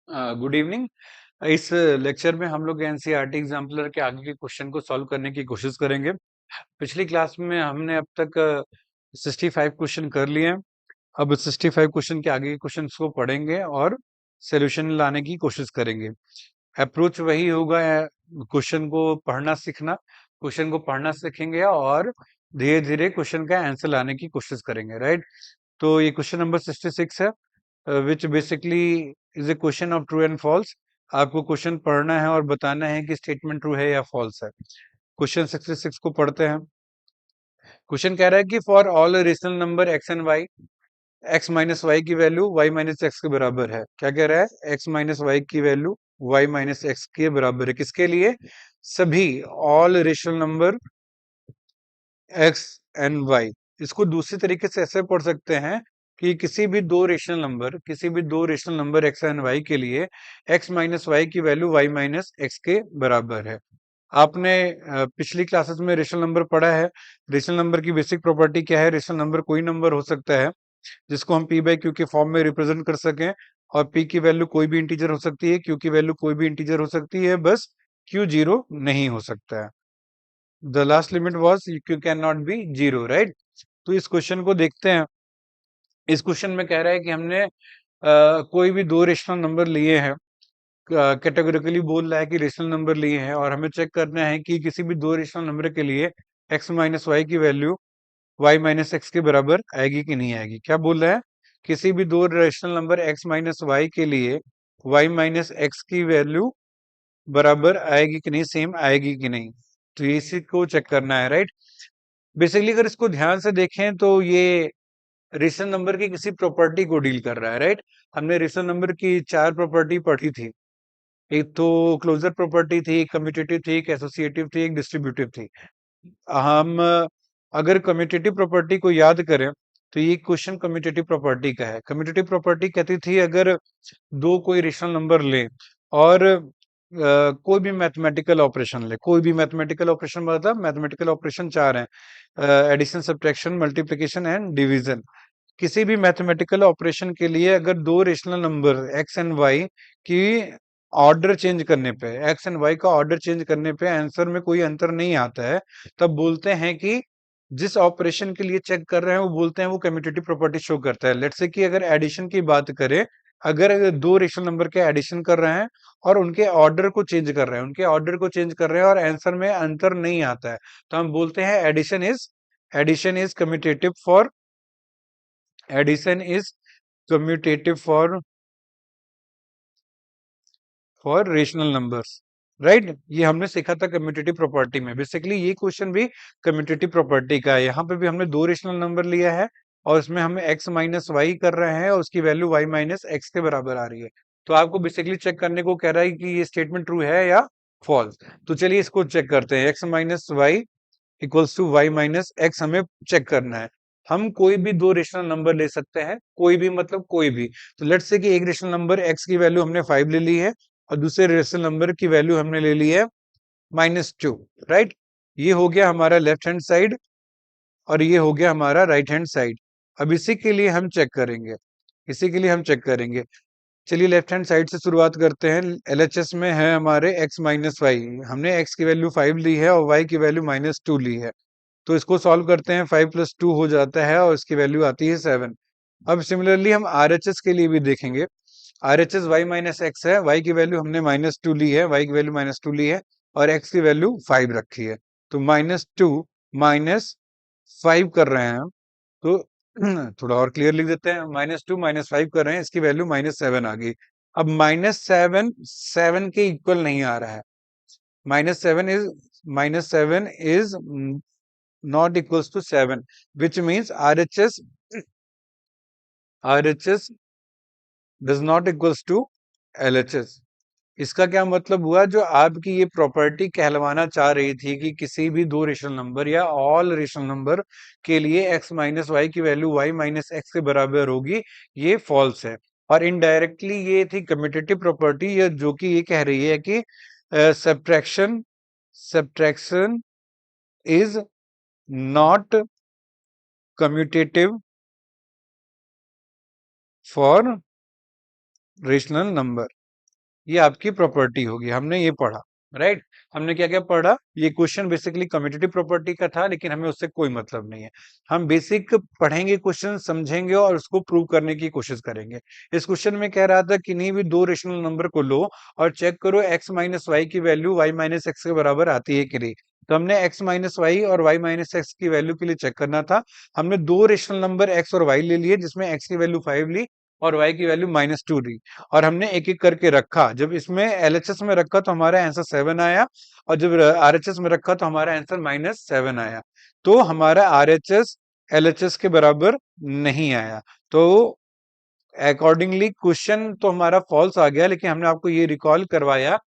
Good evening. इस lecture में हम लोग एनसीईआरटी एग्जाम्पलर के आगे के क्वेश्चन को सॉल्व करने की कोशिश करेंगे। पिछली क्लास में हमने अब तक 65 क्वेश्चन कर लिए हैं। अब 65 क्वेश्चन के आगे के क्वेश्चन को पढ़ेंगे और सोल्यूशन लाने की कोशिश करेंगे। अप्रोच वही होगा, क्वेश्चन को पढ़ना सीखना। क्वेश्चन को पढ़ना सीखेंगे और धीरे धीरे क्वेश्चन का आंसर लाने की कोशिश करेंगे, राइट। तो ये क्वेश्चन नंबर 66 है, which basically is a question of true and false. आपको क्वेश्चन पढ़ना है और बताना है कि स्टेटमेंट ट्रू है या फॉल्स है। क्वेश्चन 66 को पढ़ते हैं। क्वेश्चन कह रहा है कि for all rational number x and y, x minus y की वैल्यू वाई माइनस एक्स के बराबर है। क्या कह रहा है? एक्स माइनस वाई की वैल्यू वाई माइनस एक्स के बराबर है। किसके लिए? सभी all rational number x and y. इसको दूसरी तरीके से ऐसे पढ़ सकते हैं कि किसी भी दो rational number x and y के लिए एक्स माइनस वाई की वैल्यू वाई माइनस एक्स के बराबर है। आपने पिछली क्लासेस में रेशनल नंबर पढ़ा है। रेशनल नंबर की बेसिक प्रॉपर्टी क्या है? रेशनल नंबर कोई नंबर हो सकता है जिसको हम पी बाई क्यू के फॉर्म में रिप्रेजेंट कर सकें, और पी की वैल्यू कोई भी इंटीजर हो सकती है, क्यू की वैल्यू कोई भी इंटीजर हो सकती है, बस क्यू जीरो नहीं हो सकता है। The last limit was Q can not B zero, right. तो इस क्वेश्चन को देखते हैं। इस क्वेश्चन में कह रहा है कि हमने कोई भी दो रेशनल नंबर लिए हैं, कैटेगोरिकली बोल रहा है कि रेशनल नंबर लिए हैं, और हमें चेक करना है कि किसी भी दो रेशनल नंबर के लिए एक्स माइनस वाई की वैल्यू वाई माइनस एक्स के बराबर आएगी कि नहीं आएगी। क्या बोल रहा है? किसी भी दो rational number x minus y के लिए वाई माइनस एक्स की वैल्यू बराबर आएगी कि नहीं, सेम आएगी कि नहीं। तो इसी को चेक करना है, राइट। बेसिकली अगर इसको ध्यान से देखें तो ये रेशनल नंबर की किसी प्रॉपर्टी को डील कर रहा है, राइट। हमने रेशनल नंबर की चार प्रॉपर्टी पढ़ी थी। एक तो क्लोजर प्रॉपर्टी थी, एक कम्यूटेटिव थी, एक एसोसिएटिव थी, एक डिस्ट्रीब्यूटिव थी। हम अगर कम्यूटेटिव प्रॉपर्टी को याद करें तो ये क्वेश्चन कम्यूटेटिव प्रॉपर्टी का है। कम्यूटेटिव प्रॉपर्टी कहती थी अगर दो कोई रेशनल नंबर ले और कोई भी मैथमेटिकल ऑपरेशन ले, कोई भी मैथमेटिकल ऑपरेशन, मतलब मैथमेटिकल ऑपरेशन चार हैं, addition, subtraction, multiplication and division. किसी भी मैथमेटिकल ऑपरेशन के लिए अगर दो rational number x and y की ऑर्डर चेंज करने पे, एक्स एंड वाई का ऑर्डर चेंज करने पे आंसर में कोई अंतर नहीं आता है, तब बोलते हैं कि जिस ऑपरेशन के लिए चेक कर रहे हैं वो बोलते हैं वो कम्यूटेटिव प्रॉपर्टी शो करता है। लेट्स से कि अगर एडिशन की बात करें, अगर दो रेशनल नंबर के एडिशन कर रहे हैं और उनके ऑर्डर को चेंज कर रहे हैं, और आंसर में अंतर नहीं आता है, तो हम बोलते हैं addition is commutative for addition is commutative for rational numbers, right. ये हमने सीखा था कम्यूटेटिव प्रॉपर्टी में। बेसिकली ये क्वेश्चन भी कम्यूटेटिव प्रॉपर्टी का है। यहाँ पे भी हमने दो रेशनल नंबर लिया है और इसमें हम एक्स माइनस वाई कर रहे हैं और उसकी वैल्यू वाई माइनस एक्स के बराबर आ रही है। तो आपको बेसिकली चेक करने को कह रहा है कि ये स्टेटमेंट ट्रू है या फॉल्स। तो चलिए इसको चेक करते हैं। X minus y equals to y minus x हमें चेक करना है। हम कोई भी दो रेशनल नंबर ले सकते हैं, कोई भी मतलब कोई भी। तो लेट्स से कि एक रेशनल नंबर एक्स की वैल्यू हमने 5 ले ली है और दूसरे रेशनल नंबर की वैल्यू हमने ले ली है -2, राइट। ये हो गया हमारा लेफ्ट हैंड साइड और ये हो गया हमारा राइट हैंड साइड। अब इसी के लिए हम चेक करेंगे, चलिए लेफ्ट हैंड साइड से शुरुआत करते हैं। एलएचएस में है हमारे x माइनस वाई, हमने x की वैल्यू 5 ली है और y की वैल्यू -2 ली है। तो इसको सॉल्व करते हैं, 5 + 2 हो जाता है और इसकी वैल्यू आती है 7। अब सिमिलरली हम आरएचएस के लिए भी देखेंगे। आरएचएस y माइनस एक्स है, y की वैल्यू हमने -2 ली है, और x की वैल्यू 5 रखी है। तो -2 -5 कर रहे हैं हम। तो थोड़ा और क्लियर लिख देते हैं, -2 -5 कर रहे हैं, इसकी वैल्यू -7 आ गई। अब -7 7 के इक्वल नहीं आ रहा है। -7 is not equals to 7, which means RHS does not equals to LHS। इसका क्या मतलब हुआ? जो आपकी ये प्रॉपर्टी कहलवाना चाह रही थी कि किसी भी दो रेशनल नंबर या ऑल रेशनल नंबर के लिए x माइनस वाई की वैल्यू y माइनस एक्स के बराबर होगी, ये फॉल्स है। और इनडायरेक्टली ये थी कम्यूटेटिव प्रॉपर्टी, जो कि ये कह रही है कि subtraction subtraction is not commutative for rational number. ये आपकी प्रॉपर्टी होगी, हमने ये पढ़ा, राइट। हमने क्या क्या पढ़ा, ये क्वेश्चन बेसिकली कम्यूटेटिव प्रॉपर्टी का था, लेकिन हमें उससे कोई मतलब नहीं है। हम बेसिक पढ़ेंगे, क्वेश्चन समझेंगे और उसको प्रूव करने की कोशिश करेंगे। इस क्वेश्चन में कह रहा था किन्हीं भी दो रेशनल नंबर को लो और चेक करो x माइनस वाई की वैल्यू y माइनस एक्स के बराबर आती है कि नहीं। तो हमने x माइनस वाई और y माइनस एक्स की वैल्यू के लिए चेक करना था। हमने दो रेशनल नंबर x और y ले लिए, जिसमें x की वैल्यू 5 ली और y की वैल्यू -2 ली, और हमने एक एक करके रखा। जब इसमें LHS में रखा तो हमारा आंसर 7 आया, और जब RHS में रखा तो हमारा आंसर -7 आया। तो हमारा RHS LHS के बराबर नहीं आया। तो अकॉर्डिंगली क्वेश्चन तो हमारा फॉल्स आ गया, लेकिन हमने आपको ये रिकॉल करवाया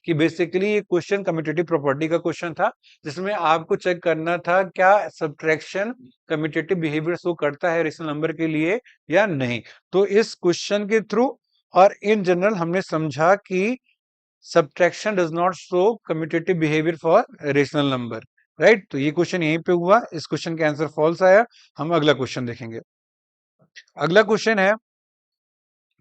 कि बेसिकली ये क्वेश्चन कम्यूटेटिव प्रॉपर्टी का क्वेश्चन था, जिसमें आपको चेक करना था क्या सब्ट्रैक्शन कम्यूटेटिव बिहेवियर शो करता है रेशनल नंबर के लिए या नहीं। तो इस क्वेश्चन के थ्रू और इन जनरल हमने समझा कि subtraction does not show commutative behaviour for rational number, right. तो ये क्वेश्चन यहीं पे हुआ, इस क्वेश्चन का आंसर फॉल्स आया। हम अगला क्वेश्चन देखेंगे। अगला क्वेश्चन है,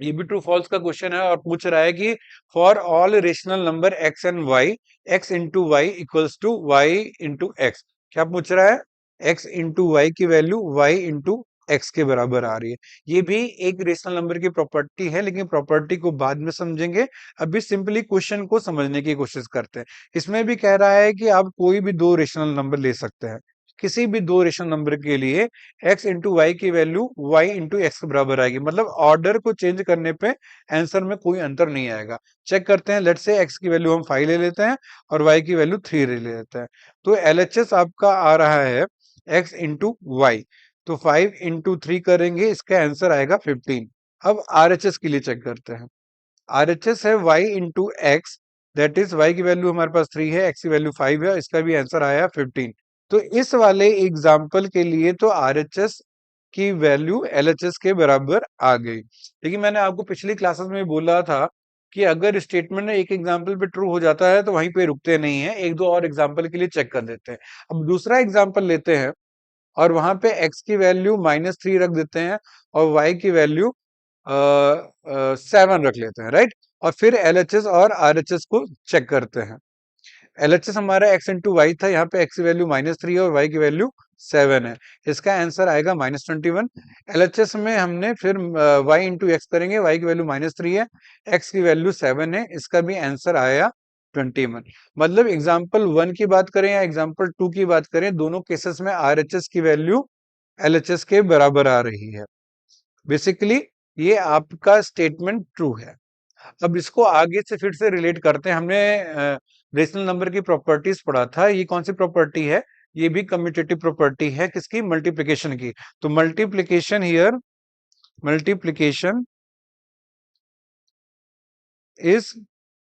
ये भी ट्रू फॉल्स का क्वेश्चन है और पूछ रहा है कि for all rational number x and y, x into y equals to y into x. क्या पूछ रहा है, एक्स इंटू वाई की वैल्यू वाई इंटू एक्स के बराबर आ रही है। ये भी एक रेशनल नंबर की प्रॉपर्टी है, लेकिन प्रॉपर्टी को बाद में समझेंगे। अभी सिंपली क्वेश्चन को समझने की कोशिश करते हैं। इसमें भी कह रहा है कि आप कोई भी दो रेशनल नंबर ले सकते हैं, किसी भी दो रेशनल नंबर के लिए x इंटू वाई की वैल्यू y इंटू एक्स के बराबर आएगी। मतलब ऑर्डर को चेंज करने पे आंसर में कोई अंतर नहीं आएगा। चेक करते हैं, लेट से x की वैल्यू हम 5 ले लेते हैं और y की वैल्यू 3 ले लेते हैं। तो LHS आपका आ रहा है x इंटू वाई। तो 5 इंटू 3 करेंगे, इसका आंसर आएगा 15। अब RHS के लिए चेक करते हैं। RHS है y into x, that is y की वैल्यू हमारे पास 3 है, x की वैल्यू 5 है, इसका भी आंसर आया 15। तो इस वाले एग्जाम्पल के लिए तो RHS की वैल्यू LHS के बराबर आ गई। लेकिन मैंने आपको पिछली क्लासेस में बोला था कि अगर स्टेटमेंट एक एग्जाम्पल पे ट्रू हो जाता है तो वहीं पे रुकते नहीं है, एक दो और एग्जाम्पल के लिए चेक कर देते हैं। अब दूसरा एग्जाम्पल लेते हैं और वहां पे x की वैल्यू -3 रख देते हैं और y की वैल्यू 7 रख लेते हैं, राइट। और फिर LHS और RHS को चेक करते हैं। LHS हमारा x इंटू वाई था, यहाँ पे x की वैल्यू -3 है और y की वैल्यू 7 है, इसका आंसर आएगा -21। LHS में हमने फिर y इंटू एक्स करेंगे, y की वैल्यू -3 है, x की वैल्यू 7 है, इसका भी आंसर आया 21। मतलब एग्जाम्पल 1 की बात करें या एग्जाम्पल 2 की बात करें, दोनों केसेस में RHS की वैल्यू LHS के बराबर आ रही है। बेसिकली ये आपका स्टेटमेंट ट्रू है। अब इसको आगे से फिर से रिलेट करते हैं। हमने रेशनल नंबर की प्रॉपर्टीज पढ़ा था, ये कौन सी प्रॉपर्टी है, ये भी कम्यूटेटिव प्रॉपर्टी है, किसकी, मल्टीप्लिकेशन की। तो multiplication here, multiplication is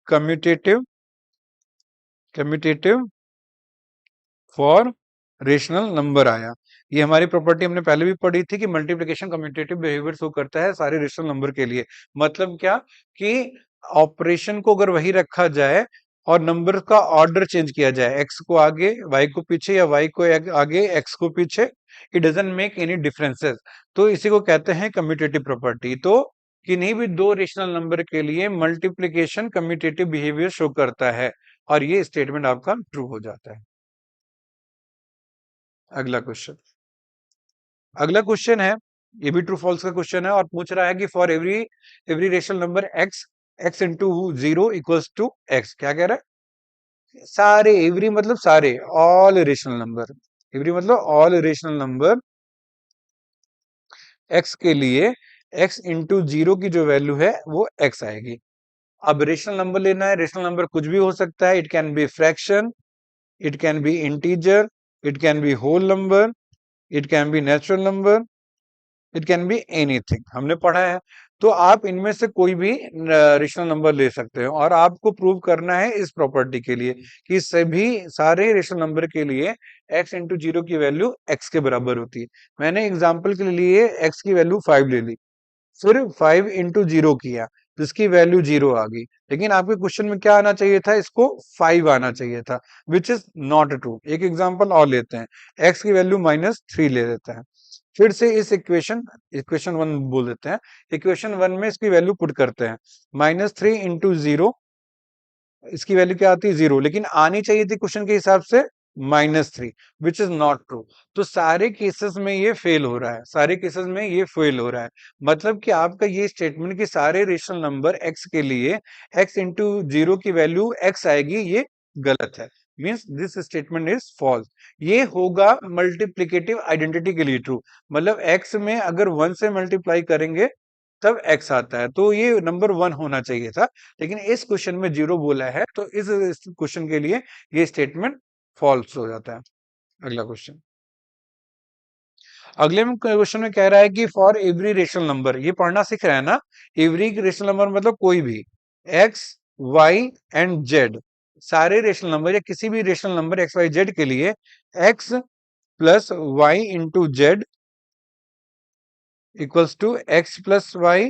commutative, commutative for rational number आया। ये हमारी प्रॉपर्टी हमने पहले भी पढ़ी थी कि मल्टीप्लिकेशन कम्यूटेटिव बिहेवियर शो करता है सारे रेशनल नंबर के लिए। मतलब क्या कि ऑपरेशन को अगर वही रखा जाए और नंबर का ऑर्डर चेंज किया जाए, एक्स को आगे वाई को पीछे या वाई को आगे एक्स को पीछे, it doesn't make any differences. तो इसी को कहते हैं कम्यूटेटिव प्रॉपर्टी। तो किन्हीं भी दो रेशनल नंबर के लिए मल्टीप्लिकेशन कम्यूटेटिव बिहेवियर शो करता है, और ये स्टेटमेंट आपका ट्रू हो जाता है। अगला क्वेश्चन, अगला क्वेश्चन है, ये भी ट्रू फॉल्स का क्वेश्चन है और पूछ रहा है कि for every every rational number x, x into 0 equals to x. क्या कह रहा है, सारे, एवरी मतलब सारे, ऑल रेशनल नंबर, एवरी मतलब ऑल रेशनल नंबर एक्स के लिए एक्स इंटू 0 की जो वैल्यू है वो एक्स आएगी। अब रेशनल नंबर लेना है, रेशनल नंबर कुछ भी हो सकता है, it can be fraction, it can be integer, it can be whole number, it can be natural number, it can be anything, हमने पढ़ा है। तो आप इनमें से कोई भी रेशनल नंबर ले सकते हो और आपको प्रूव करना है इस प्रॉपर्टी के लिए कि सभी सारे रेशनल नंबर के लिए x इंटू 0 की वैल्यू x के बराबर होती है। मैंने एग्जांपल के लिए x की वैल्यू 5 ले ली, फिर 5 इंटू 0 किया, जिसकी वैल्यू 0 आ गई। लेकिन आपके क्वेश्चन में क्या आना चाहिए था, इसको 5 आना चाहिए था, विच इज नॉट ट्रू। एक एग्जाम्पल और लेते हैं, x की वैल्यू -3 ले लेते हैं। फिर से इस इक्वेशन 1 बोल देते हैं, इक्वेशन 1 में इसकी वैल्यू पुट करते हैं। -3 इंटू 0, इसकी वैल्यू क्या आती है 0, लेकिन आनी चाहिए थी क्वेश्चन के हिसाब से -3, विच इज नॉट ट्रू। तो सारे केसेस में ये फेल हो रहा है, सारे केसेस में ये फेल हो रहा है। मतलब कि आपका ये स्टेटमेंट कि सारे रेशनल नंबर x के लिए x इंटू 0 की वैल्यू x आएगी, ये गलत है। Means this statement is false. ये होगा मल्टीप्लिकेटिव आइडेंटिटी के लिए ट्रू। मतलब x में अगर 1 से मल्टीप्लाई करेंगे तब x आता है, तो ये नंबर 1 होना चाहिए था, लेकिन इस क्वेश्चन में 0 बोला है, तो इस क्वेश्चन के लिए ये स्टेटमेंट फॉल्स हो जाता है। अगला क्वेश्चन, अगले में क्वेश्चन में कह रहा है कि फॉर एवरी रेशनल नंबर, ये पढ़ना सीख रहे हैं ना, एवरी रेशनल नंबर मतलब कोई भी x y एंड z, सारे रेशनल नंबर या किसी भी rational number x y z के लिए x plus y into z equals to x plus y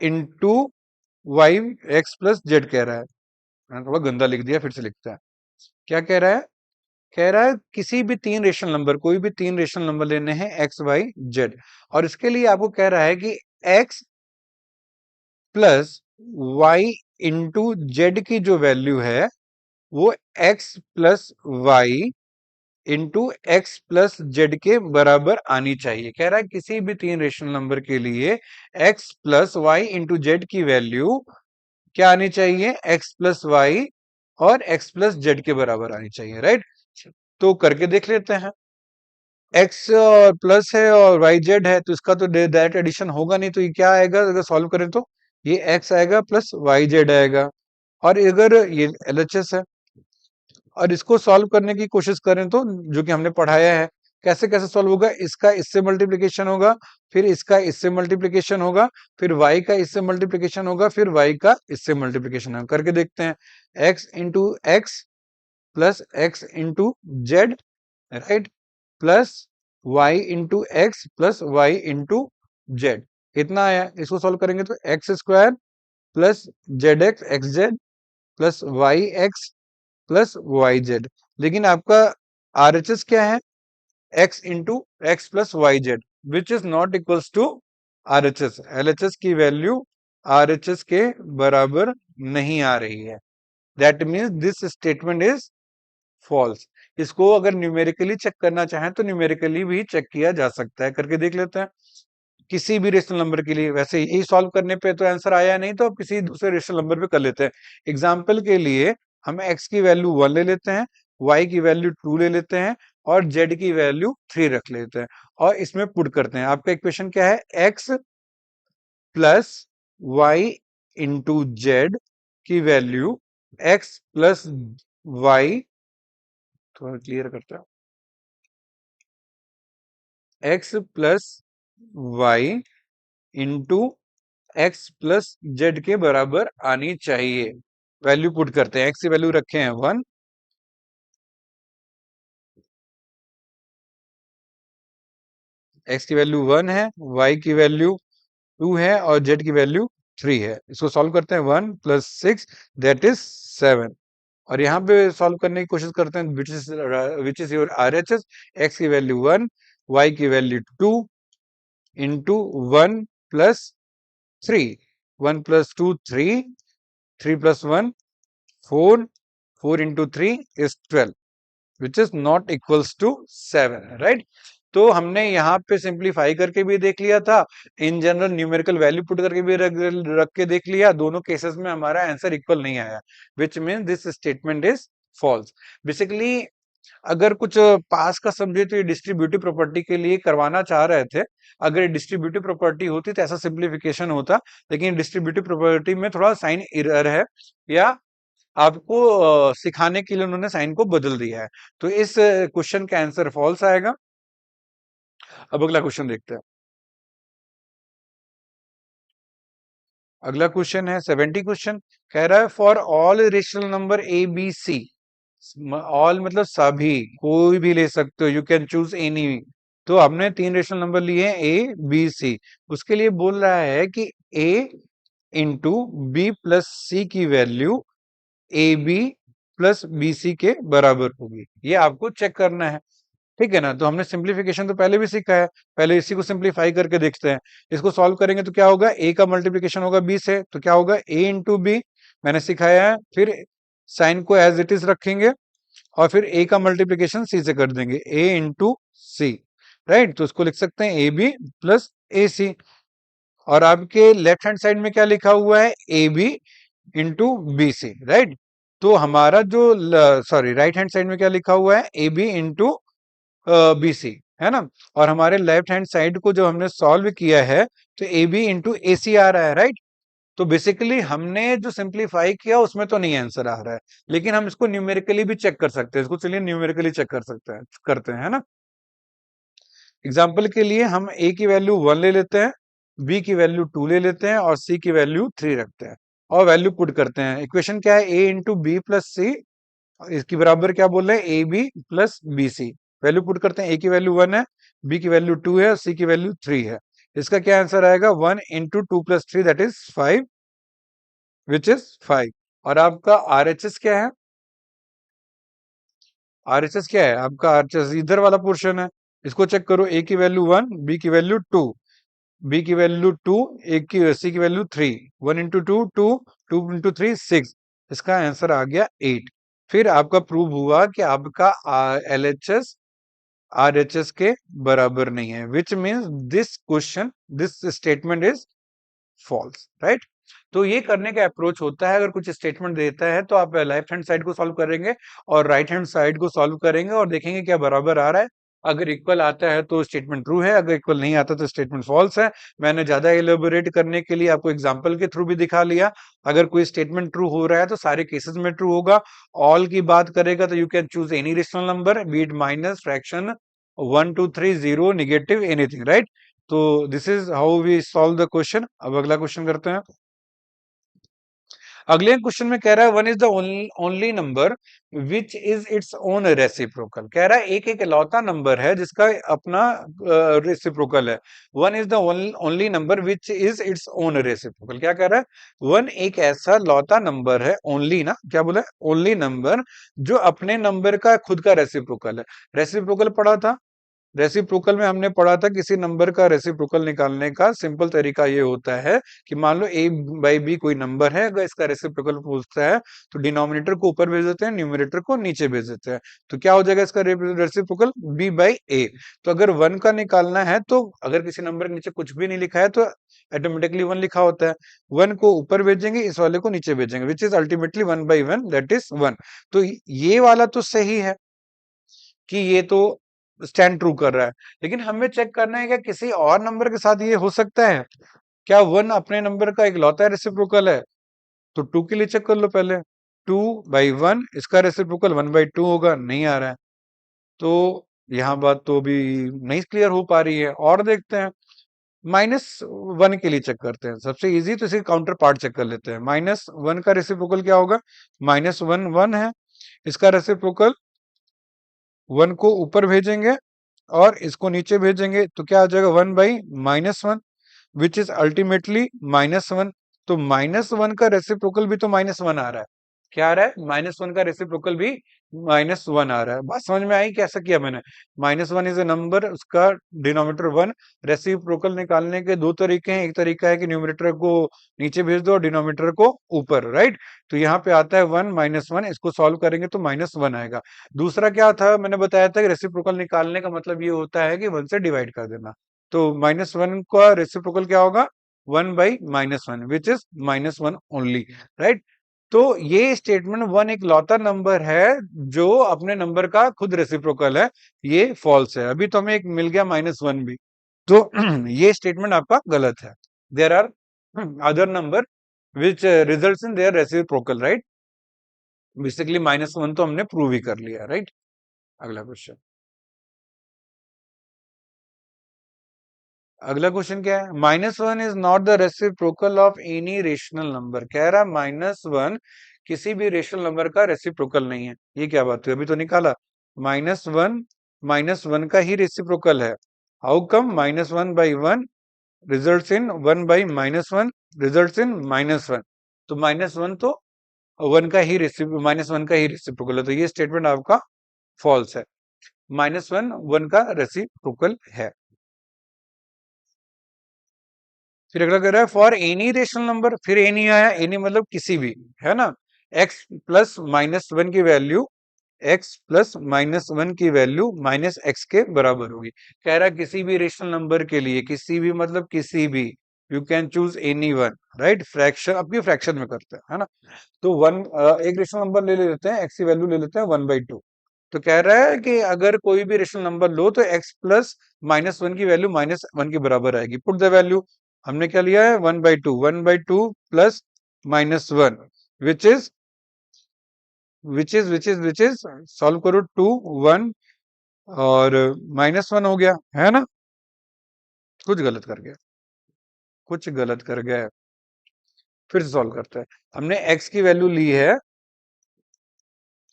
into y x plus z कह रहा है। मैंने थोड़ा गंदा लिख दिया, फिर से लिखता है। क्या कह रहा है? कह रहा है किसी भी तीन रेशनल नंबर, कोई भी तीन रेशनल नंबर लेने हैं एक्स वाई जेड, और इसके लिए आपको कह रहा है कि x plus y into z की जो वैल्यू है वो x plus y into x plus z के बराबर आनी चाहिए। कह रहा है किसी भी तीन रेशनल नंबर के लिए x plus y into z की वैल्यू क्या आनी चाहिए? एक्स प्लस वाई और एक्स प्लस जेड के बराबर आनी चाहिए, राइट। तो करके देख लेते हैं। एक्स प्लस है और वाई जेड है, तो इसका तो डायरेक्ट एडिशन होगा नहीं, तो ये क्या आएगा अगर सॉल्व करें तो? ये एक्स आएगा प्लस वाई जेड आएगा, और अगर ये एलएचएस है, और इसको सॉल्व करने की कोशिश करें तो जो कि हमने पढ़ाया है, कैसे कैसे सॉल्व होगा, इसका इससे मल्टीप्लिकेशन होगा, फिर इसका इससे मल्टीप्लिकेशन होगा, फिर y का इससे मल्टीप्लिकेशन होगा, फिर y का इससे मल्टीप्लिकेशन होगा। करके देखते हैं। x into x plus x into z, right, plus y into x plus y into z, इतना आया। इसको सॉल्व करेंगे तो x square plus z x z plus y x plus y z, लेकिन आपका आरएचएस क्या है? X into x plus y z, which is not equals to RHS. LHS की वैल्यू आरएचएस के बराबर नहीं आ रही है। That means this statement is false. इसको अगर न्यूमेरिकली चेक करना चाहें तो न्यूमेरिकली भी चेक किया जा सकता है। करके देख लेते हैं किसी भी रेशनल नंबर के लिए। वैसे यही सॉल्व करने पे तो आंसर आया नहीं, तो किसी दूसरे रेशनल नंबर पे कर लेते हैं। एग्जाम्पल के लिए हम x की वैल्यू 1 ले लेते हैं, y की वैल्यू 2 ले लेते हैं, और z की वैल्यू 3 रख लेते हैं, और इसमें पुट करते हैं। आपका इक्वेशन क्या है? x plus y into z की वैल्यू x प्लस वाई, थोड़ा क्लियर करते हैं, x plus y into x plus z के बराबर आनी चाहिए। वैल्यू पुट करते हैं। एक्स की वैल्यू रखे हैं 1, एक्स की वैल्यू 1 है, वाई की वैल्यू 2 है, और जेड की वैल्यू 3 है। इसको सॉल्व करते हैं। 1 प्लस 6 दैट इज 7, और यहाँ पे सॉल्व करने की कोशिश करते हैं which is your RHS. X की वैल्यू 1, वाई की value 2 into 1 plus 3, 1 plus 2 3, 3 plus 1 4, 4 into 3 is 12, which is not equals to 7, right. तो हमने यहाँ पे सिंप्लीफाई करके भी देख लिया था, in general numerical value put करके भी रख के देख लिया। दोनों केसेस में हमारा आंसर इक्वल नहीं आया, which mean this statement is false. Basically अगर कुछ पास का समझे तो ये डिस्ट्रीब्यूटिव प्रॉपर्टी के लिए करवाना चाह रहे थे। अगर डिस्ट्रीब्यूटिव प्रॉपर्टी होती तो ऐसा सिंप्लीफिकेशन होता, लेकिन डिस्ट्रीब्यूटिव प्रॉपर्टी में थोड़ा साइन एरर है, या आपको सिखाने के लिए उन्होंने साइन को बदल दिया है। तो इस क्वेश्चन का आंसर फॉल्स आएगा। अब अगला क्वेश्चन देखते हैं। अगला क्वेश्चन है 70 क्वेश्चन। कह रहा है for all rational number a b c, all मतलब सभी, कोई भी ले सकते हो, यू कैन चूज एनी। तो हमने तीन रेशनल नंबर लिए हैं ए बी सी, उसके लिए बोल रहा है कि a into b plus c की value a b plus b c के बराबर होगी। ये आपको चेक करना है। ठीक है ना। तो हमने सिंप्लीफिकेशन तो पहले भी सीखा है, पहले इसी को सिंप्लीफाई करके देखते हैं। इसको सॉल्व करेंगे तो क्या होगा, ए का मल्टीप्लीकेशन होगा बी से, तो क्या होगा ए इंटू बी, मैंने सिखाया है। फिर साइन को एज इट इज रखेंगे और फिर ए का मल्टीप्लीकेशन सी से कर देंगे, ए इंटू सी, राइट। तो उसको लिख सकते हैं ए बी प्लस ए सी। और आपके लेफ्ट हैंड साइड में क्या लिखा हुआ है, a b into b c, right. तो हमारा जो सॉरी राइट हैंड साइड में क्या लिखा हुआ है, a b into b c, है ना। और हमारे लेफ्ट हैंड साइड को जो हमने सॉल्व किया है तो ए बी इंटू ए सी आ रहा है, राइट। तो बेसिकली हमने जो सिंप्लीफाई किया उसमें तो नहीं आंसर आ रहा है, लेकिन हम इसको न्यूमेरिकली भी चेक कर सकते हैं। इसको चलिए न्यूमेरिकली चेक कर सकते हैं, करते हैं, है ना। एग्जाम्पल के लिए हम ए की वैल्यू 1 ले लेते हैं, बी की वैल्यू 2 ले लेते हैं और सी की वैल्यू 3 रखते हैं और वैल्यू पुट करते हैं। इक्वेशन क्या है, a into b plus c, इसकी बराबर क्या बोल रहे हैं, a b plus b c. Value put करते हैं, ए की वैल्यू 1 है, बी की वैल्यू 2 है, सी की वैल्यू 3 है। इसका क्या आंसर आएगा, 1 into 2 plus 3 that is 5, which is 5। और आपका आरएचएस क्या है, आरएचएस क्या है आपका, आरएचएस इधर वाला पोर्शन है। इसको चेक करो, ए की वैल्यू 1, बी की वैल्यू 2, बी की वैल्यू 2, एक की सी की वैल्यू 3, 1 इंटू 2 2, 2 इंटू 3 6, इसका आंसर आ गया 8। फिर आपका प्रूव हुआ कि आपका एलएचएस आरएचएस के बराबर नहीं है, which means this question, this statement is false, right. तो ये करने का अप्रोच होता है, अगर कुछ स्टेटमेंट देता है तो आप लेफ्ट हैंड साइड को सॉल्व करेंगे और राइट हैंड साइड को सॉल्व करेंगे और देखेंगे क्या बराबर आ रहा है। अगर इक्वल आता है तो स्टेटमेंट ट्रू है, अगर इक्वल नहीं आता तो स्टेटमेंट फॉल्स है। मैंने ज्यादा एलोबोरेट करने के लिए आपको एग्जांपल के थ्रू भी दिखा लिया। अगर कोई स्टेटमेंट ट्रू हो रहा है तो सारे केसेस में ट्रू होगा। ऑल की बात करेगा तो you can choose any rational number, be it minus, fraction, 1 2 3 0, negative, anything, right. तो this is how we solve the question. अब अगला क्वेश्चन करते हैं। अगले क्वेश्चन में कह रहा है one is the only number which is its own reciprocal. कह रहा है एक एक लौता नंबर है जिसका अपना रेसिप्रोकल है। One is the only number which is its own reciprocal. क्या कह रहा है, वन एक ऐसा लौता नंबर है, ओनली ना, क्या बोला, ओनली नंबर जो अपने नंबर का खुद का रेसिप्रोकल है। रेसिप्रोकल पढ़ा था, रेसिप्रोकल में हमने पढ़ा था किसी नंबर का रेसिप्रोकल निकालने का सिंपल तरीका ये होता है कि मान लो a बाई बी कोई नंबर है, अगर इसका रेसिप्रोकल पूछता है तो डिनोमिनेटर को ऊपर भेज देते हैं, न्यूमरेटर को नीचे भेज देते हैं। तो क्या हो जाएगा इसका रेसिप्रोकल, b बाई ए। तो अगर 1 का निकालना है तो अगर किसी नंबर के नीचे कुछ भी नहीं लिखा है तो ऑटोमेटिकली 1 लिखा होता है। 1 को ऊपर भेजेंगे, इस वाले को नीचे भेजेंगे, which is ultimately 1 by 1, that is 1। तो ये वाला तो सही है कि ये तो स्टैंड ट्रू कर रहा है, लेकिन हमें चेक करना है कि किसी और नंबर के साथ ये हो सकता है क्या, 1 अपने नंबर का इकलौता रेसिप्रोकल है। तो 2 के लिए चेक कर लो पहले, 2 बाई 1, इसका रेसिप्रोकल 1 बाई 2 होगा, नहीं आ रहा है। तो यहाँ बात तो अभी नहीं क्लियर हो पा रही है, और देखते हैं। -1 के लिए चेक करते हैं, सबसे इजी तो इसके काउंटर पार्ट चेक कर लेते हैं। -1 का रेसिप्रोकल क्या होगा, -1 1 है, इसका रेसिप्रोकल 1 को ऊपर भेजेंगे और इसको नीचे भेजेंगे तो क्या आ जाएगा, 1 बाई -1, विच इज अल्टीमेटली -1। तो -1 का रेसिप्रोकल भी तो -1 आ रहा है। क्या आ रहा है, -1 का रेसिप्रोकल भी -1 आ रहा है। बात समझ में आई कैसा किया मैंने। -1 इज ए नंबर, उसका डिनोमिनेटर 1। रेसिप्रोकल निकालने के दो तरीके हैं, एक तरीका है कि न्यूमरेटर को नीचे भेज दो और डिनोमिनेटर को ऊपर, राइट। तो यहाँ पे आता है 1 -1, इसको सॉल्व करेंगे तो -1 आएगा। दूसरा क्या था, मैंने बताया था कि रेसिप्रोकल निकालने का मतलब ये होता है कि 1 से डिवाइड कर देना। तो -1 का रेसिप्रोकल क्या होगा, 1 by -1, which is -1 only, right. तो ये स्टेटमेंट 1 एक लौता नंबर है जो अपने नंबर का खुद रेसिप्रोकल है, ये फॉल्स है। अभी तो हमें एक मिल गया -1 भी, तो ये स्टेटमेंट आपका गलत है। There are other number which results in their reciprocal, right. Basically -1 तो हमने प्रूव ही कर लिया, राइट। अगला क्वेश्चन, अगला क्वेश्चन क्या है, -1 is not the reciprocal of any rational number. कह रहा -1 किसी भी रेशनल नंबर का रेसिप्रोकल नहीं है। ये क्या बात हुई, अभी तो निकाला। -1 का ही रेसिप्रोकल है। How come, -1 by 1 results in 1 by -1 results in -1। तो -1 तो 1 का ही रेसिप्रोकल है, तो ये स्टेटमेंट आपका फॉल्स है। -1 1 का रेसिप्रोकल है। फिर अगला कह रहा है फॉर एनी रेशनल नंबर, फिर एनी आया, एनी मतलब किसी भी, है ना, x प्लस माइनस वन की value, x plus minus one की वैल्यू माइनस एक्स के बराबर होगी। कह रहा है किसी भी रेशनल नंबर के लिए, किसी भी मतलब किसी भी, you can choose any one, right, fraction, अब ये फ्रैक्शन में करते हैं, है ना। तो एक रेशनल नंबर ले लेते हैं, x की वैल्यू ले लेते हैं 1/2। तो कह रहा है कि अगर कोई भी रेशनल नंबर लो तो x प्लस माइनस वन की वैल्यू माइनस वन के बराबर आएगी। पुट द वैल्यू, हमने क्या लिया है 1/2, 1/2 plus minus one, which is which is solve करो 2 1 और -1 हो गया, है ना। कुछ गलत कर गया, कुछ गलत कर गया, फिर से सॉल्व करते हैं। हमने x की वैल्यू ली है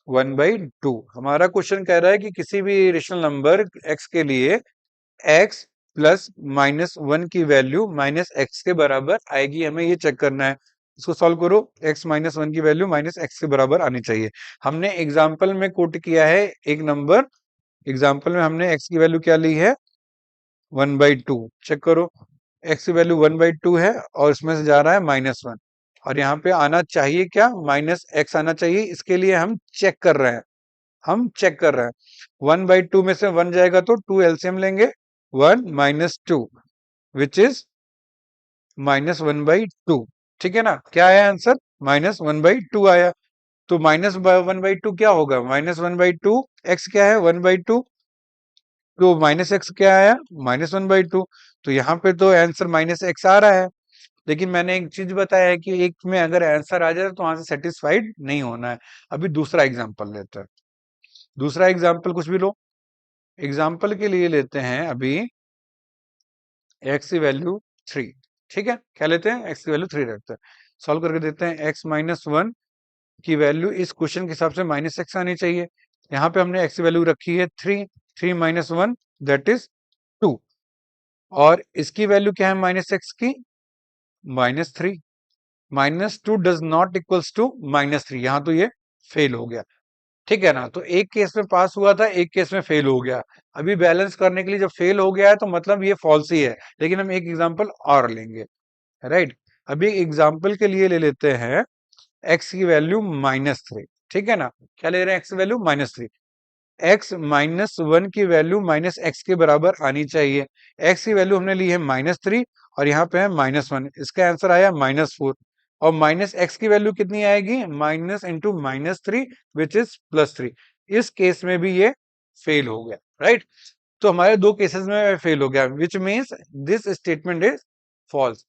1/2। हमारा क्वेश्चन कह रहा है कि किसी भी रेशनल नंबर x के लिए x प्लस माइनस वन की वैल्यू माइनस एक्स के बराबर आएगी, हमें ये चेक करना है। इसको सॉल्व करो, x माइनस वन की वैल्यू माइनस एक्स के बराबर आनी चाहिए। हमने एग्जाम्पल में कोट किया है एक नंबर, एग्जाम्पल में हमने x की वैल्यू क्या ली है 1/2। चेक करो, x की वैल्यू 1/2 है और इसमें से जा रहा है -1, और यहाँ पे आना चाहिए क्या, माइनस एक्स आना चाहिए। इसके लिए हम चेक कर रहे हैं, हम चेक कर रहे हैं। 1/2 में से 1 जाएगा तो 2 एलसीएम लेंगे, 1 -2 विच इज -1/2। ठीक है ना, क्या आया आंसर, -1/2 आया। तो -1/2 क्या होगा, -1/2, एक्स क्या है 1/2, तो माइनस एक्स क्या आया -1/2। तो यहाँ पे तो आंसर माइनस एक्स आ रहा है, लेकिन मैंने एक चीज बताया है कि एक में अगर आंसर आ जाए तो वहां से सेटिस्फाइड नहीं होना है। अभी दूसरा एग्जाम्पल लेते हैं, दूसरा एग्जाम्पल कुछ भी लो। एग्जाम्पल के लिए लेते हैं अभी x की वैल्यू 3। ठीक है, क्या लेते हैं, x की वैल्यू 3 रखते हैं, सॉल्व करके देते हैं। x माइनस वन की वैल्यू इस क्वेश्चन के हिसाब से माइनस एक्स आनी चाहिए। यहाँ पे हमने x की वैल्यू रखी है 3, 3 माइनस वन दैट इज 2, और इसकी वैल्यू क्या है माइनस एक्स की, -3। -2 डज नॉट इक्वल्स टू -3, यहाँ तो ये फेल हो गया। ठीक है ना, तो एक केस में पास हुआ था, एक केस में फेल हो गया। अभी बैलेंस करने के लिए जब फेल हो गया है तो मतलब ये फॉल्स ही है, लेकिन हम एक एग्जांपल और लेंगे, राइट। अभी एग्जांपल के लिए ले लेते हैं x की वैल्यू -3। ठीक है ना, क्या ले रहे हैं, x की वैल्यू -3, x माइनस वन की वैल्यू माइनस एक्स के बराबर आनी चाहिए। x की वैल्यू हमने ली है -3 और यहाँ पे है -1, इसका आंसर आया -4, और माइनस एक्स की वैल्यू कितनी आएगी, माइनस इंटू -3 विच इज +3। इस केस में भी ये फेल हो गया, राइट। तो हमारे दो केसेस में फेल हो गया, which means this statement is false.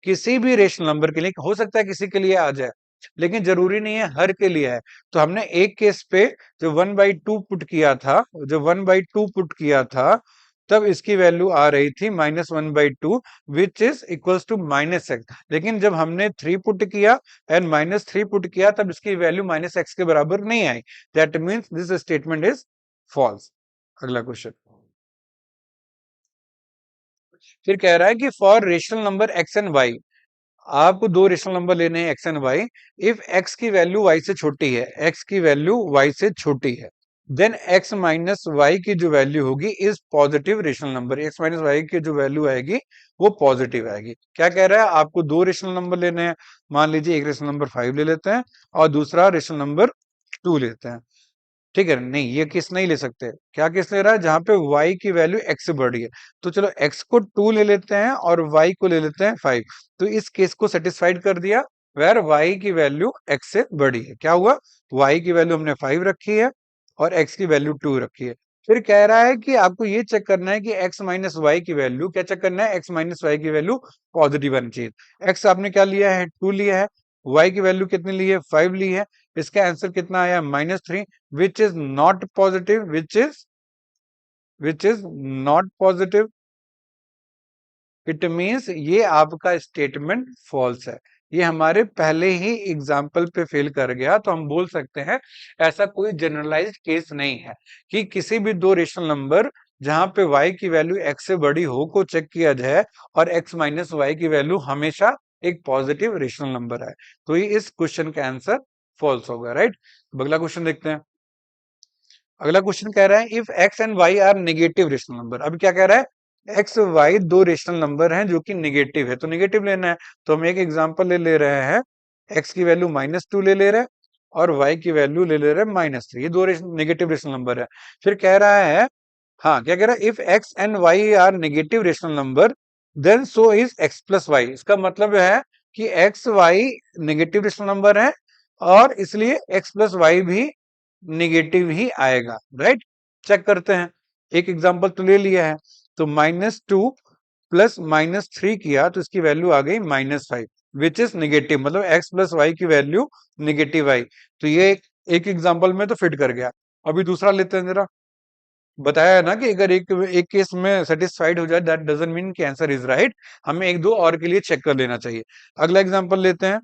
किसी भी रेशनल नंबर के लिए, हो सकता है किसी के लिए आ जाए लेकिन जरूरी नहीं है हर के लिए है। तो हमने एक केस पे जो 1/2 पुट किया था, जो 1/2 पुट किया था, तब इसकी वैल्यू आ रही थी -1/2 which is equals to -x। लेकिन जब हमने 3 पुट किया एंड -3 पुट किया तब इसकी वैल्यू -x के बराबर नहीं आई। That means this statement is false. अगला क्वेश्चन, फिर कह रहा है कि for rational number x and y, आपको दो रेशनल नंबर लेने हैं x and y, if x की वैल्यू y से छोटी है, x की वैल्यू y से छोटी है, देन x माइनस वाई की जो वैल्यू होगी is positive rational number, x minus y की जो वैल्यू आएगी वो पॉजिटिव आएगी। क्या कह रहा है, आपको दो रेशनल नंबर लेने हैं। मान लीजिए एक रेशनल नंबर 5 ले लेते हैं और दूसरा रेशनल नंबर 2 लेते हैं। ठीक है, नहीं ये केस नहीं ले सकते। क्या केस ले रहा है, जहां पे y की वैल्यू x से बढ़ी है। तो चलो x को 2 ले लेते हैं और y को ले लेते हैं 5। तो इस केस को सेटिस्फाइड कर दिया, वेर y की वैल्यू x से बढ़ी है। क्या हुआ, y की वैल्यू हमने 5 रखी है और x की वैल्यू 2 रखी है। फिर कह रहा है कि आपको ये चेक करना है कि x माइनस वाई की वैल्यू, क्या चेक करना है, x माइनस वाई की वैल्यू पॉजिटिव आनी चाहिए। x आपने क्या लिया है, 2 लिया है, y की वैल्यू कितनी ली है, 5 ली है। इसका आंसर कितना आया, -3, which is not positive, which is not positive। It means ये आपका स्टेटमेंट फॉल्स है। ये हमारे पहले ही एग्जाम्पल पे फेल कर गया, तो हम बोल सकते हैं ऐसा कोई जनरलाइज्ड केस नहीं है कि किसी भी दो रेशनल नंबर जहां पे y की वैल्यू x से बड़ी हो को चेक किया जाए और x माइनस वाई की वैल्यू हमेशा एक पॉजिटिव रेशनल नंबर है। तो ये इस क्वेश्चन का आंसर फॉल्स होगा, राइट। अगला क्वेश्चन देखते हैं। अगला क्वेश्चन कह रहा है if x and y are negative rational number. अब क्या कह रहा है, एक्स वाई दो रेशनल नंबर हैं जो कि नेगेटिव है, तो नेगेटिव लेना है। तो हम एक एग्जांपल ले रहे हैं, एक्स की वैल्यू -2 ले रहे हैं और वाई की वैल्यू ले रहे हैं -3। ये दो नेगेटिव रेशनल नंबर है। फिर कह रहा है, हाँ क्या कह रहा है, if x and y are negative rational number then so is x plus y. इसका मतलब है कि x y negative rational number है और इसलिए एक्स प्लस वाई भी निगेटिव ही आएगा, राइट। चेक करते हैं, एक एग्जांपल तो ले लिया है, तो -2 प्लस -3 किया तो इसकी वैल्यू आ गई -5 विच इज निगेटिव, मतलब x प्लस वाई की वैल्यू निगेटिव आई। तो ये एक एग्जांपल में तो फिट कर गया। अभी दूसरा लेते हैं जरा। बताया है ना कि अगर एक केस में सेटिस्फाइड हो जाए दैट डजंट मीन कि आंसर इज राइट, हमें एक दो और के लिए चेक कर लेना चाहिए। अगला एग्जांपल लेते हैं।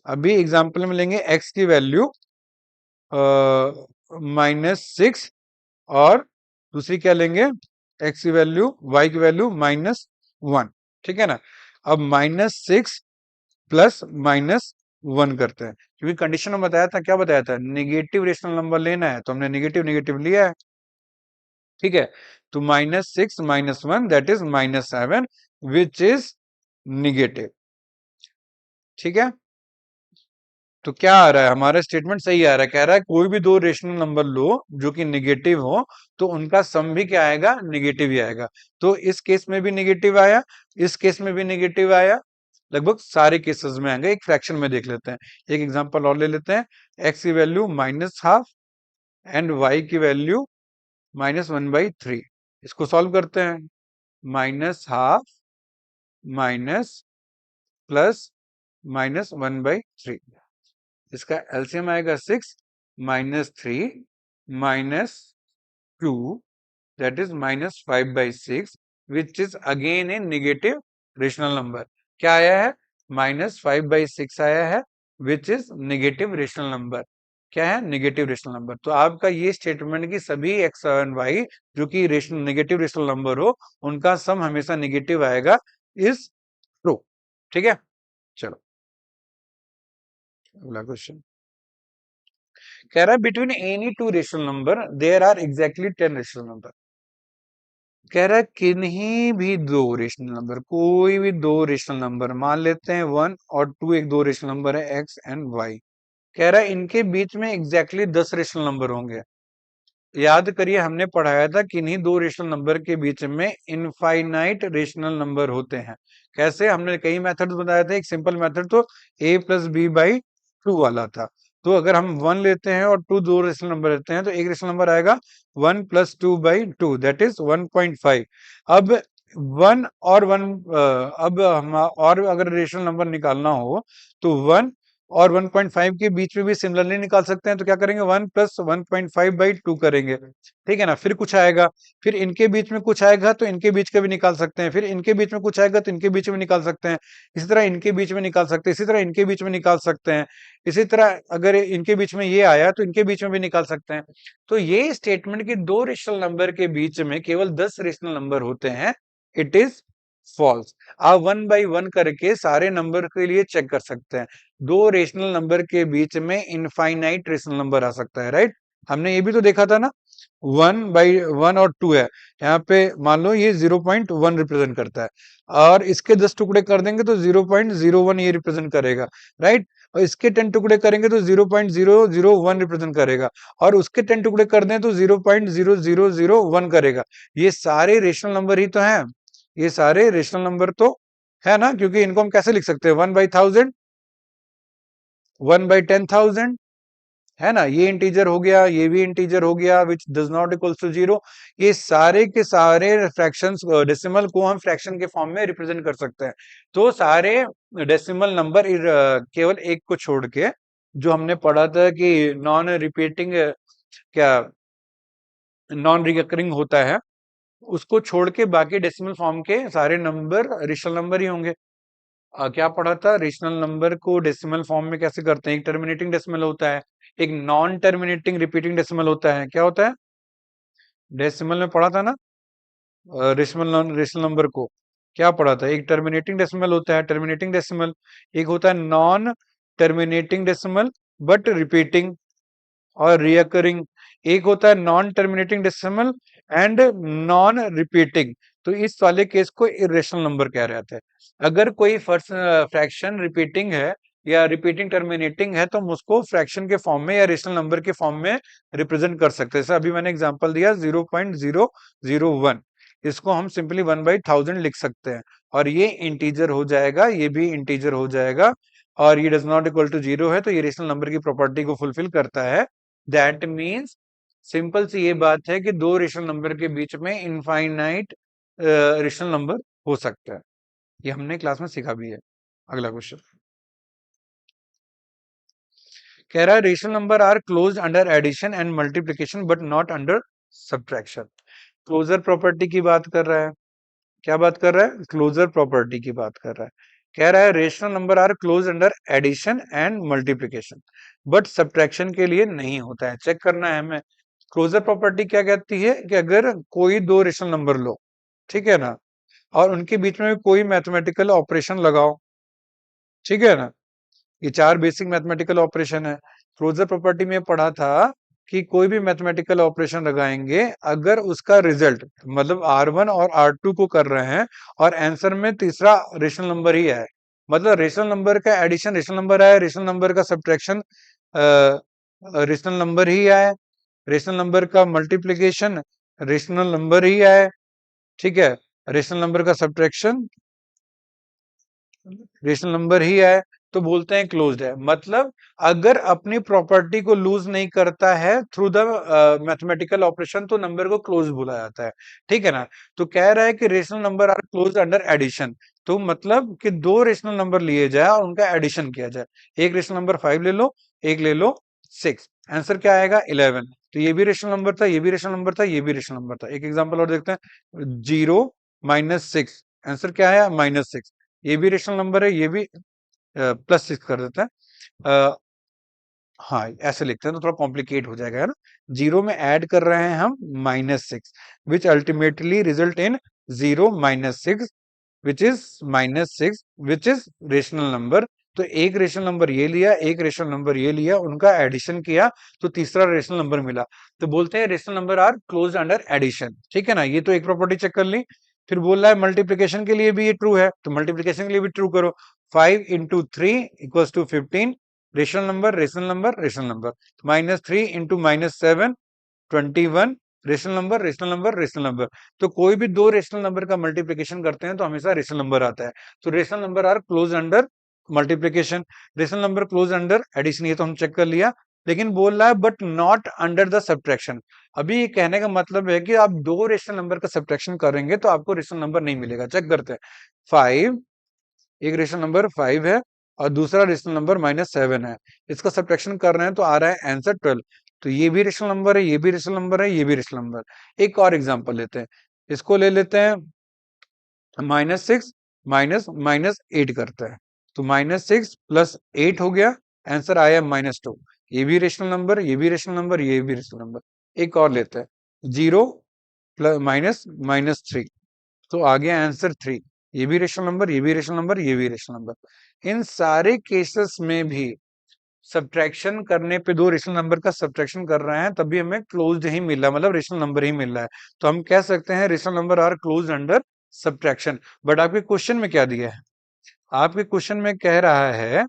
अभी एग्जांपल में लेंगे x की वैल्यू -6 और दूसरी क्या लेंगे, x की वैल्यू, y की वैल्यू -1, ठीक है ना। अब -6 प्लस -1 करते हैं, क्योंकि कंडीशन में बताया था, क्या बताया था, निगेटिव रेशनल नंबर लेना है, तो हमने निगेटिव निगेटिव लिया है, ठीक है। तो -6 -1 that is -7 which is negative, ठीक है। तो क्या आ रहा है, हमारा स्टेटमेंट सही आ रहा है, कह रहा है कोई भी दो रेशनल नंबर लो जो कि निगेटिव हो तो उनका सम भी क्या आएगा, निगेटिव ही आएगा। तो इस केस में भी निगेटिव आया, इस केस में भी निगेटिव आया, लगभग सारे केसेस में आएंगे। एक फ्रैक्शन में देख लेते हैं, एक एग्जांपल और ले लेते हैं। एक्स की वैल्यू -12 एंड वाई की वैल्यू -1/3। इसको सॉल्व करते हैं, -12 माइनस प्लस -1/3, इसका एलसीएम आएगा 6 -3 -2 that is -5/6 which is again A negative rational number. क्या आया है, -5/6 आया है which is negative rational number. क्या है, नेगेटिव रेशनल नंबर। तो आपका ये स्टेटमेंट की सभी एक्स एंड वाई जो कि रेशनल नेगेटिव रेशनल नंबर हो उनका सम हमेशा नेगेटिव आएगा, इज ट्रू, ठीक है। चलो अगला क्वेश्चन कह रहा है between any two rational number there are exactly 10 rational number. कह रहा है किन्हीं भी दो रेशनल नंबर, कोई भी दो रेशनल नंबर मान लेते हैं 1 और 2, एक दो रेशनल नंबर है एक्स एंड वाई। कह रहा है इनके बीच में एग्जैक्टली 10 रेशनल नंबर होंगे। याद करिए हमने पढ़ाया था किन्हीं दो रेशनल नंबर के बीच में इनफाइनाइट रेशनल नंबर होते हैं। कैसे, हमने कई मेथड्स बताए थे, एक सिंपल मेथड तो a+b/2 वाला था। तो अगर हम 1 लेते हैं और 2 दो रेशनल नंबर लेते हैं तो एक रेशनल नंबर आएगा 1 + 2/2 दैट इज 1.5। अब 1 और 1, अब हम और अगर रेशनल नंबर निकालना हो तो 1 और 1.5 के बीच में भी सिमिलरली निकाल सकते हैं। तो क्या करेंगे, 1 + 1.5/2 करेंगे, ठीक है ना। फिर कुछ आएगा, फिर इनके बीच में कुछ आएगा तो इनके बीच का भी निकाल सकते हैं, फिर इनके बीच में कुछ आएगा तो इनके बीच में निकाल सकते हैं, इसी तरह इनके बीच में निकाल सकते हैं, इसी तरह इनके बीच में निकाल सकते हैं, इसी तरह अगर इनके बीच में ये आया तो इनके बीच में भी निकाल सकते हैं। तो ये स्टेटमेंट कि दो रेशनल नंबर के बीच में केवल 10 रेशनल नंबर होते हैं, इट इज फॉल्स। आप 1 बाई 1 करके सारे नंबर के लिए चेक कर सकते हैं। दो रेशनल नंबर के बीच में इनफाइनाइट रेशनल नंबर आ सकता है, राइट। हमने ये भी तो देखा था ना, 1/1 और 2 है, यहाँ पे मान लो ये 0.1 रिप्रेजेंट करता है और इसके 10 टुकड़े कर देंगे तो 0.01 ये रिप्रेजेंट करेगा, राइट। और इसके 10 टुकड़े करेंगे तो 0.001 रिप्रेजेंट करेगा और उसके 10 टुकड़े कर दें तो 0.0001 करेगा। ये सारे रेशनल नंबर ही तो हैं, ये सारे रेशनल नंबर तो है ना, क्योंकि इनको हम कैसे लिख सकते हैं, 1/1000, 1/10,000, है ना। ये इंटीजर हो गया, ये भी इंटीजर हो गया which does not equals to 0। ये सारे के सारे फ्रैक्शंस, डेसिमल को हम फ्रैक्शन के फॉर्म में रिप्रेजेंट कर सकते हैं। तो सारे डेसिमल नंबर केवल एक को छोड़ के, जो हमने पढ़ा था कि नॉन रिपीटिंग, क्या नॉन रिकरिंग होता है, उसको छोड़ के बाकी डेसिमल फॉर्म के सारे नंबर रेशनल नंबर ही होंगे। क्या पढ़ा था, रेशनल नंबर को डेसिमल फॉर्म में कैसे करते हैं, एक टर्मिनेटिंग डेसिमल होता है, एक नॉन टर्मिनेटिंग रिपीटिंग डेसिमल होता है। क्या होता है, डेसिमल में पढ़ा था ना, रेशनल रेशनल नंबर को क्या पढ़ा था, एक टर्मिनेटिंग डेसिमल होता है, टर्मिनेटिंग डेसिमल, एक होता है non terminating decimal but repeating और रियकरिंग, एक होता है non terminating decimal and non repeating. तो इस वाले केस को इरेशनल नंबर कह रहे थे। अगर कोई फर्स्ट फ्रैक्शन रिपीटिंग है या रिपीटिंग टर्मिनेटिंग है तो हम उसको फ्रैक्शन के फॉर्म में या रेशनल नंबर के फॉर्म में रिप्रेजेंट कर सकते हैं। जैसे अभी मैंने एग्जांपल दिया 0.001, इसको हम सिंपली 1/1000 लिख सकते हैं और ये इंटीजर हो जाएगा, ये भी इंटीजर हो जाएगा और ये डज नॉट इक्वल टू 0 है तो ये रेशनल नंबर की प्रॉपर्टी को फुलफिल करता है। दैट मीन्स सिंपल सी ये बात है कि दो रेशनल नंबर के बीच में इनफाइनाइट रेशनल नंबर हो सकता है। ये हमने क्लास में सीखा भी है। अगला क्वेश्चन कह रहा है rational number are close under addition and multiplication but not under subtraction. Closure property की बात कर रहा है। क्या बात कर रहा है? क्लोजर प्रॉपर्टी की बात कर रहा है। कह रहा है rational number are close under addition and multiplication but subtraction के लिए नहीं होता है। चेक करना है हमें। क्लोजर प्रॉपर्टी क्या कहती है कि अगर कोई दो रेशनल नंबर लो, ठीक है ना, और उनके बीच में कोई मैथमेटिकल ऑपरेशन लगाओ, ठीक है ना, ये चार बेसिक मैथमेटिकल ऑपरेशन है। क्लोजर प्रॉपर्टी में पढ़ा था कि कोई भी मैथमेटिकल ऑपरेशन लगाएंगे, अगर उसका रिजल्ट मतलब R1 और R2 को कर रहे हैं और आंसर में तीसरा रेशनल नंबर ही है, मतलब रेशनल नंबर का एडिशन रेशनल नंबर है, रेशनल नंबर का सब्ट्रैक्शन रेशनल नंबर ही है, रेशनल नंबर का मल्टीप्लिकेशन रेशनल नंबर ही है, ठीक है, रेशनल नंबर का सब्ट्रैक्शन रेशनल नंबर ही है, तो बोलते हैं क्लोज्ड है। मतलब अगर अपनी प्रॉपर्टी को लूज नहीं करता है थ्रू द मैथमेटिकल ऑपरेशन तो नंबर को क्लोज बोला जाता है, ठीक है ना। तो कह रहा है कि rational number are close under addition, तो मतलब कि दो रेशनल नंबर लिए जाए और उनका एडिशन किया जाए। एक रेशनल नंबर 5 ले लो, एक ले लो 6, आंसर क्या आएगा 11। तो ये भी रेशनल नंबर था, ये भी रेशनल नंबर था, ये भी रेशनल नंबर था। एक एग्जाम्पल और देखते हैं, 0 - 6, आंसर क्या है -6। ये भी रेशनल नंबर है, ये भी +6 कर देते हैं। हाँ, ऐसे लिखते हैं तो थोड़ा कॉम्प्लिकेट हो जाएगा, है ना। 0 में ऐड कर रहे हैं हम -6 which ultimately result in 0 - 6 which is rational number. तो एक रेशनल नंबर ये लिया, एक रेशनल नंबर ये लिया, उनका एडिशन किया तो तीसरा रेशनल नंबर मिला, तो बोलते हैं rational number are close under addition, ठीक है ना। ये तो एक प्रॉपर्टी चेक कर ली। फिर बोल रहा है मल्टीप्लिकेशन के लिए भी ये ट्रू है, तो मल्टीप्लिकेशन के लिए भी ट्रू करो। 5 × 3 = 15, rational number rational number rational number. -3 × -7 21, rational number rational number rational number. तो कोई भी दो रेशनल नंबर का मल्टीप्लिकेशन करते हैं तो हमेशा रेशनल नंबर आता है। तो rational number are close under multiplication, rational number close under addition, ये तो हम चेक कर लिया। लेकिन बोल रहा है but not under the subtraction. अभी ये कहने का मतलब है कि आप दो रेशनल नंबर का सब्ट्रैक्शन करेंगे तो आपको रेशनल नंबर नहीं मिलेगा। चेक करते हैं। 5, एक रेशनल नंबर 5 है और दूसरा रेशनल नंबर -7 है, इसका सब्ट्रैक्शन कर रहे हैं तो आ रहा है आंसर 12। तो ये भी रेशनल नंबर है, ये भी रेशनल नंबर है, ये भी रेशनल नंबर। एक और एग्जांपल लेते हैं, इसको ले लेते हैं -6 -8 करते हैं, तो -6 + 8 हो गया, आंसर आया -2। ये भी रेशनल नंबर, ये भी रेशनल नंबर, ये भी रेशनल नंबर। एक और लेते हैं 0 -3, तो आ गया आंसर 3। ये भी रेशनल नंबर, ये भी रेशनल नंबर, ये भी रेशनल नंबर। इन सारे केसेस में भी सब्ट्रैक्शन करने पे दो रेशनल नंबर का सब्ट्रैक्शन कर रहे हैं तभी हमें क्लोज्ड ही मिल रहा है, मतलब रेशनल नंबर ही मिल रहा है। तो हम कह सकते हैं rational number are close under subtraction. But आपके क्वेश्चन में क्या दिया है? आपके क्वेश्चन में कह रहा है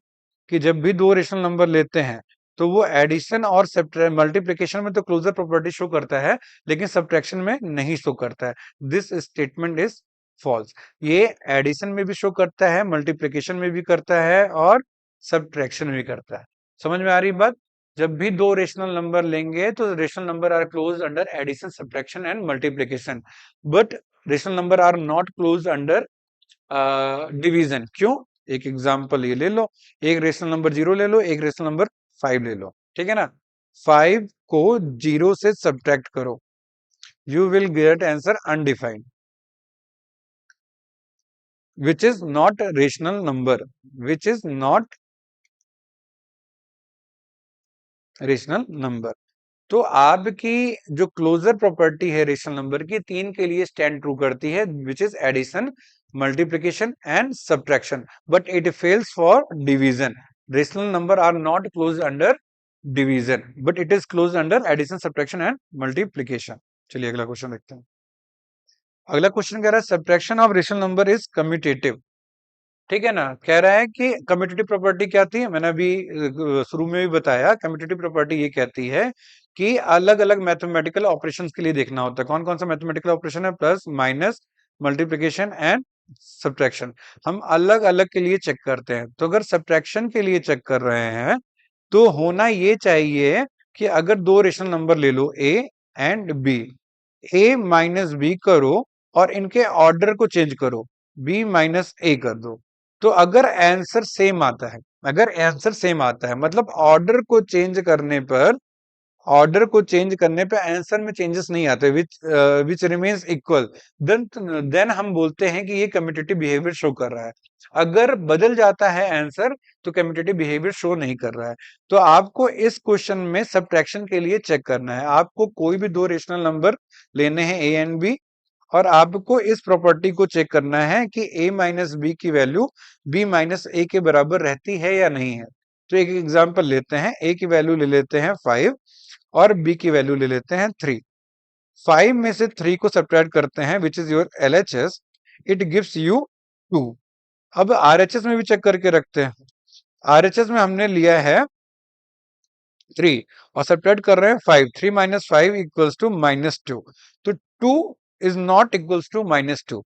कि जब भी दो रेशनल नंबर लेते हैं तो वो एडिशन और मल्टीप्लिकेशन में तो क्लोजर प्रॉपर्टी शो करता है, लेकिन सब्ट्रैक्शन में नहीं शो करता है। This statement is false. ये एडिशन में भी शो करता है, मल्टीप्लिकेशन में भी करता है और सब्ट्रैक्शन में भी करता है। समझ में आ रही बात? जब भी दो रेशनल नंबर लेंगे तो rational number are close under addition, subtraction and multiplication, but rational number are not close under division. क्यों? एक एग्जांपल ये ले लो, एक रेशनल नंबर 0 ले लो, एक रेशनल नंबर 5 ले लो, ठीक है ना। 5 को 0 से सब्ट्रैक्ट करो, you will get answer undefined which is not rational number, which is not rational number. तो आपकी जो क्लोजर प्रॉपर्टी है रेशनल नंबर की, तीन के लिए स्टैंड ट्रू करती है, which is addition, multiplication and subtraction, but it fails for division. Rational number are not close under division, but it is close under addition, subtraction and multiplication. चलिए अगला question देखते हैं। अगला क्वेश्चन कह रहा है subtraction of rational number is commutative. ठीक है ना, कह रहा है कि कम्यूटेटिव प्रॉपर्टी क्या थी, मैंने अभी शुरू में भी बताया। कम्यूटेटिव प्रॉपर्टी ये कहती है कि अलग अलग मैथमेटिकल ऑपरेशंस के लिए देखना होता है कौन कौन सा मैथमेटिकल ऑपरेशन है, plus minus multiplication and subtraction, हम अलग अलग के लिए चेक करते हैं। तो अगर सब्ट्रैक्शन के लिए चेक कर रहे हैं तो होना ये चाहिए कि अगर दो रेशनल नंबर ले लो A and B, A minus B करो और इनके ऑर्डर को चेंज करो, बी माइनस ए कर दो। तो अगर आंसर सेम आता है, अगर आंसर सेम आता है मतलब ऑर्डर को चेंज करने पे आंसर में चेंजेस नहीं आते, विच रिमेन्स इक्वल, देन हम बोलते हैं कि ये कम्यूटेटिव बिहेवियर शो कर रहा है। अगर बदल जाता है आंसर तो कम्यूटेटिव बिहेवियर शो नहीं कर रहा है। तो आपको इस क्वेश्चन में सब्ट्रैक्शन के लिए चेक करना है, आपको कोई भी दो रेशनल नंबर लेने हैं ए एंड बी, और आपको इस प्रॉपर्टी को चेक करना है कि a माइनस बी की वैल्यू b माइनस ए के बराबर रहती है या नहीं है। तो एक एग्जांपल लेते हैं, a की वैल्यू ले लेते हैं 5 और b की वैल्यू ले लेते हैं 3। 5 में से 3 को सब्ट्रैक्ट करते हैं which is your LHS, it gives you 2। अब RHS में भी चेक करके रखते हैं, RHS में हमने लिया है 3 और सब्ट्रैक्ट कर रहे हैं 5, 3 माइनस 5 इक्वल्स टू -2। तो 2 इज नॉट इक्वल्स टू -2,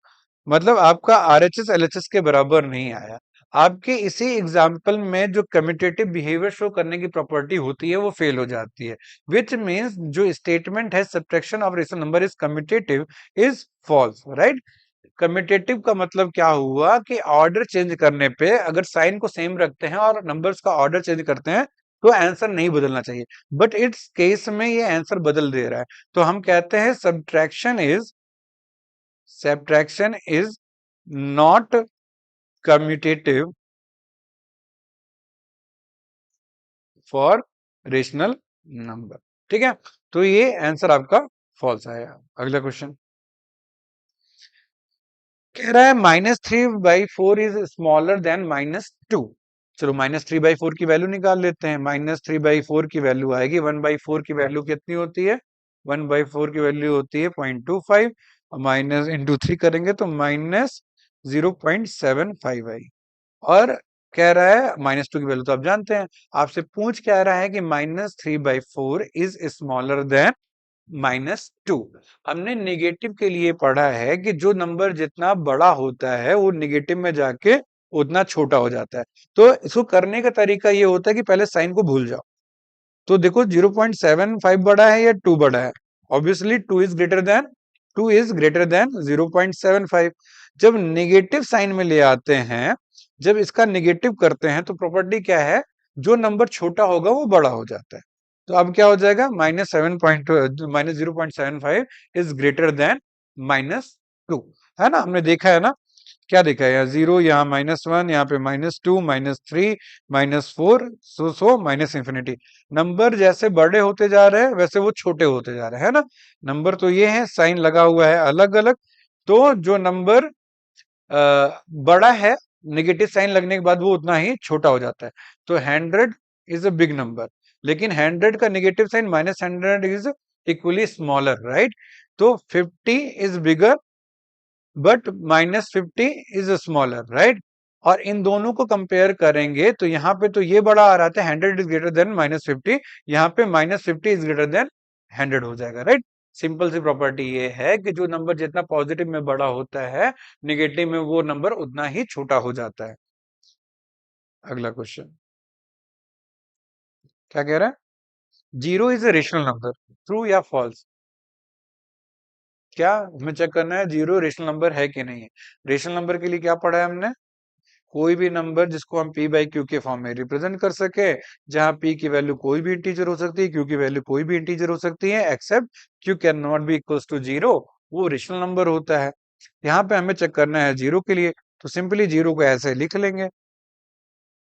मतलब आपका RHS LHS के बराबर नहीं आया। आपके इसी एग्जाम्पल में जो कम्यूटेटिव बिहेवियर शो करने की प्रॉपर्टी होती है वो फेल हो जाती है, विच मीन्स जो स्टेटमेंट है subtraction of rational number is commutative is false, right. Commutative का मतलब क्या हुआ कि ऑर्डर चेंज करने पे अगर साइन को सेम रखते हैं और नंबर्स का ऑर्डर चेंज करते हैं तो आंसर नहीं बदलना चाहिए, बट इट्स केस में ये आंसर बदल दे रहा है। तो हम कहते हैं subtraction is not commutative for rational number. ठीक है, तो ये आंसर आपका फॉल्स आया। अगला क्वेश्चन कह रहा है -3/4 इज स्मॉलर देन -2। चलो -3/4 की वैल्यू निकाल लेते हैं। -3/4 की वैल्यू आएगी 1/4 की वैल्यू कितनी होती है, 1/4 की वैल्यू होती है 0.25, माइनस इंटू 3 करेंगे तो -0.75 आई। और कह रहा है -2 की वैल्यू तो आप जानते हैं, आपसे पूछ क्या रहा है कि -3/4 इज स्मॉलर देन -2। हमने नेगेटिव के लिए पढ़ा है कि जो नंबर जितना बड़ा होता है वो नेगेटिव में जाके उतना छोटा हो जाता है। तो इसको करने का तरीका ये होता है कि पहले साइन को भूल जाओ। तो देखो 0.75 बड़ा है या 2 बड़ा है, ऑब्वियसली 2 इज ग्रेटर देन 0.75। जब नेगेटिव साइन में ले आते हैं, जब इसका नेगेटिव करते हैं तो प्रॉपर्टी क्या है, जो नंबर छोटा होगा वो बड़ा हो जाता है। तो अब क्या हो जाएगा, -0.75 इज ग्रेटर देन -2, है ना। हमने देखा है ना, क्या देखा है, यहाँ 0, यहाँ -1, यहाँ पे -2, -3, -4, सो -इंफिनिटी। नंबर जैसे बड़े होते जा रहे हैं वैसे वो छोटे होते जा रहे हैं, है ना। नंबर तो ये है, साइन लगा हुआ है अलग अलग। तो जो नंबर बड़ा है, नेगेटिव साइन लगने के बाद वो उतना ही छोटा हो जाता है। तो 100 इज अ बिग नंबर, लेकिन 100 का negative sign -100 is equally smaller, right. तो 50 is bigger but -50 is smaller, right. और इन दोनों को कंपेयर करेंगे तो यहाँ पे तो ये बड़ा आ रहा था, 100 इज ग्रेटर देन -50, यहाँ पे -50 इज ग्रेटर देन 100 हो जाएगा, राइट। सिंपल सी प्रॉपर्टी ये है कि जो नंबर जितना पॉजिटिव में बड़ा होता है, निगेटिव में वो नंबर उतना ही छोटा हो जाता है। अगला क्वेश्चन क्या कह रहा है, 0 is a rational number, true या फॉल्स। क्या हमें चेक करना है 0 रेशनल नंबर है कि नहीं है। रेशनल नंबर के लिए क्या पढ़ा है हमने, कोई भी नंबर जिसको हम p बाई क्यू के फॉर्म में रिप्रेजेंट कर सके, जहां p की वैल्यू कोई भी इंटीजर हो सकती है, q की वैल्यू कोई भी इंटीजर हो सकती है, except q can not be equals to 0, वो रेशनल नंबर होता है। यहाँ पे हमें चेक करना है 0 के लिए, तो सिंपली 0 को ऐसे लिख लेंगे।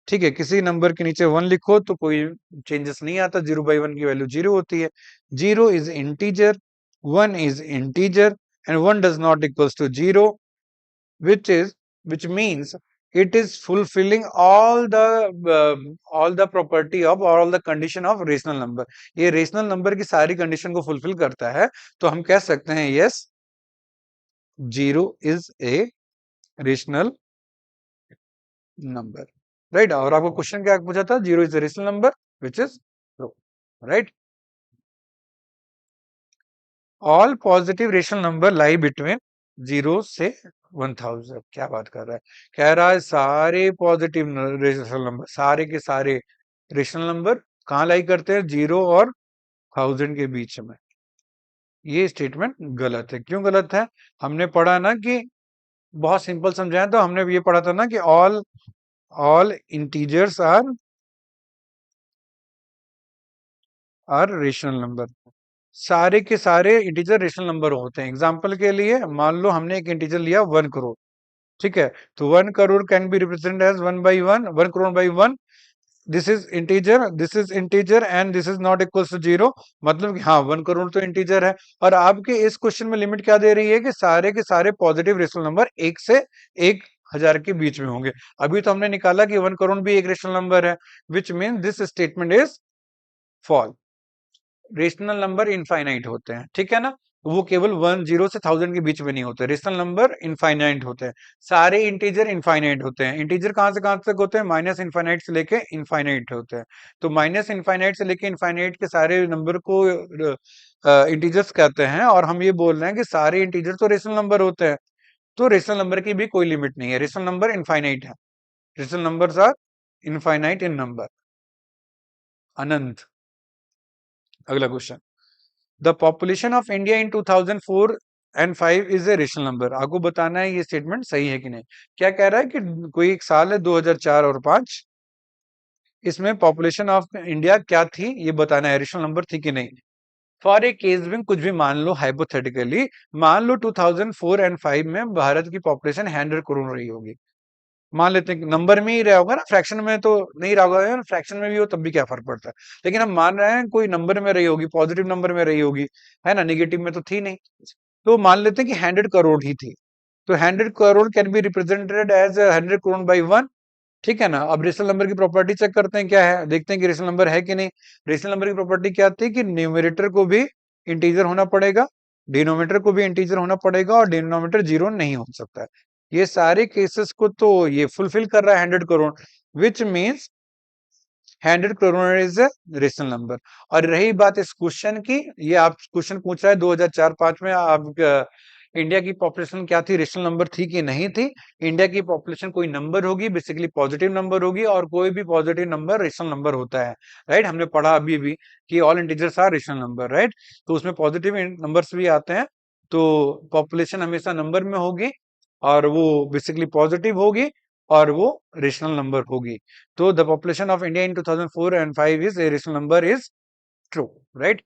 ठीक है, किसी नंबर के नीचे 1 लिखो तो कोई चेंजेस नहीं आता, 0/1 की वैल्यू 0 होती है। 0 is integer, 1 is integer, and 1 does not equals to 0, which is which means it is fulfilling all the property of or all the condition of rational number. ये रेशनल नंबर की सारी condition को fulfil करता है, तो हम कह सकते हैं yes, 0 is a rational number, right. और आपको क्वेश्चन क्या पूछा था? 0 is a rational number which is true, right. All positive rational number lie between 0 से 1000। क्या बात कर रहा है? कह रहा है सारे पॉजिटिव रेशनल नंबर, सारे के सारे रेशनल नंबर कहाँ लाई करते हैं? 0 और 1000 के बीच में। ये स्टेटमेंट गलत है। क्यों गलत है? हमने पढ़ा ना कि बहुत सिंपल समझाया, तो हमने ये पढ़ा था ना कि all integers are rational number. सारे के सारे इंटीजर रेशनल नंबर होते हैं। एग्जाम्पल के लिए मान लो हमने एक इंटीजर लिया 1 करोड़, ठीक है, तो 1 crore can be represent as 1/1, 1 crore by 1। This is integer and this is not equal to 0। मतलब कि हाँ, 1 करोड़ तो इंटीजर है। और आपके इस क्वेश्चन में लिमिट क्या दे रही है कि सारे के सारे पॉजिटिव रेशनल नंबर 1 से 1000 के बीच में होंगे। अभी तो हमने निकाला कि 1 करोड़ भी एक रेशनल नंबर है, which mean this statement is false. Rational number infinite होते हैं, ठीक है ना। वो केवल 1 0 से 1000 के बीच में नहीं होते। रेशनल नंबर इनफाइनाइट होते हैं। सारे इंटीजर इनफाइनाइट होते हैं। इंटीजर कहां से कहां तक होते हैं? माइनस इनफाइनाइट से लेके इनफाइनाइट होते हैं। तो माइनस इनफाइनाइट से लेके इनफाइनाइट के सारे नंबर को इंटीजर्स कहते हैं। और हम ये बोल रहे हैं कि सारे इंटीजर तो रेशनल नंबर होते हैं, तो रेशनल नंबर की भी कोई लिमिट नहीं है। रेशनल नंबर इनफाइनाइट है। Rational numbers are infinite in number, अनंत। अगला क्वेश्चन, the population of India in 2004 and 5 is a rational number. आपको बताना है ये स्टेटमेंट सही है कि नहीं। क्या कह रहा है कि कोई एक साल है 2004 और 5, इसमें पॉपुलेशन ऑफ इंडिया क्या थी ये बताना है, रेशनल नंबर थी कि नहीं। फॉर ए केस में कुछ भी मान लो, हाइपोथेटिकली मान लो 2004 एंड 5 में भारत की पॉपुलेशन 100 करोड़ रही होगी। मान लेते हैं कि नंबर में ही रहा होगा ना, फ्रैक्शन में तो नहीं रहा होगा। फ्रैक्शन में भी हो तब भी क्या फर्क पड़ता है। लेकिन हम मान रहे हैं कोई नंबर में रही होगी, पॉजिटिव नंबर में रही होगी, है ना, नेगेटिव में तो थी नहीं। तो मान लेते हैं कि 100 करोड़ ही थी, तो 100 crore can be represented as 100 crore by 1, ठीक है ना। अब रेशनल नंबर की प्रॉपर्टी चेक करते हैं क्या है, देखते हैं कि रेशनल नंबर है कि नहीं। रेशनल नंबर की प्रॉपर्टी क्या थी कि न्यूमरेटर को भी इंटीजर होना पड़ेगा, डिनोमिनेटर को भी इंटीजर होना पड़ेगा, और डिनोमिनेटर जीरो नहीं हो सकता है। ये सारे केसेस को तो ये फुलफिल कर रहा है 100 crore, which means 100 crore is a rational number. और रही बात इस क्वेश्चन की, ये आप क्वेश्चन पूछ रहा है 2004-5 में आप इंडिया की पॉपुलेशन क्या थी, रेशनल नंबर थी कि नहीं थी। इंडिया की पॉपुलेशन कोई नंबर होगी, बेसिकली पॉजिटिव नंबर होगी, और कोई भी पॉजिटिव नंबर रेशनल नंबर होता है, राइट। हमने पढ़ा अभी भी कि all integers are rational number, right. तो उसमें पॉजिटिव नंबर्स भी आते हैं। तो पॉपुलेशन हमेशा नंबर में होगी, और वो बेसिकली पॉजिटिव होगी, और वो रेशनल नंबर होगी। तो the population of India in 2004 and 5 is a rational number is true, right.